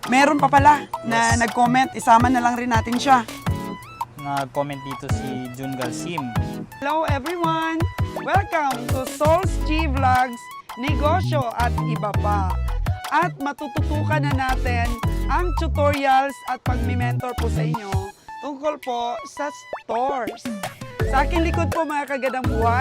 meron pa pala na nag-comment. Isama na lang rin natin siya. Nag-comment dito si Jun Galsim. Hello everyone! Welcome to Souls G Vlogs, Negosyo at Iba Pa. At matututukan na natin ang tutorials at pagmi-mentor po sa inyo tungkol po sa stores. Sa aking likod po mga kagandang buhay,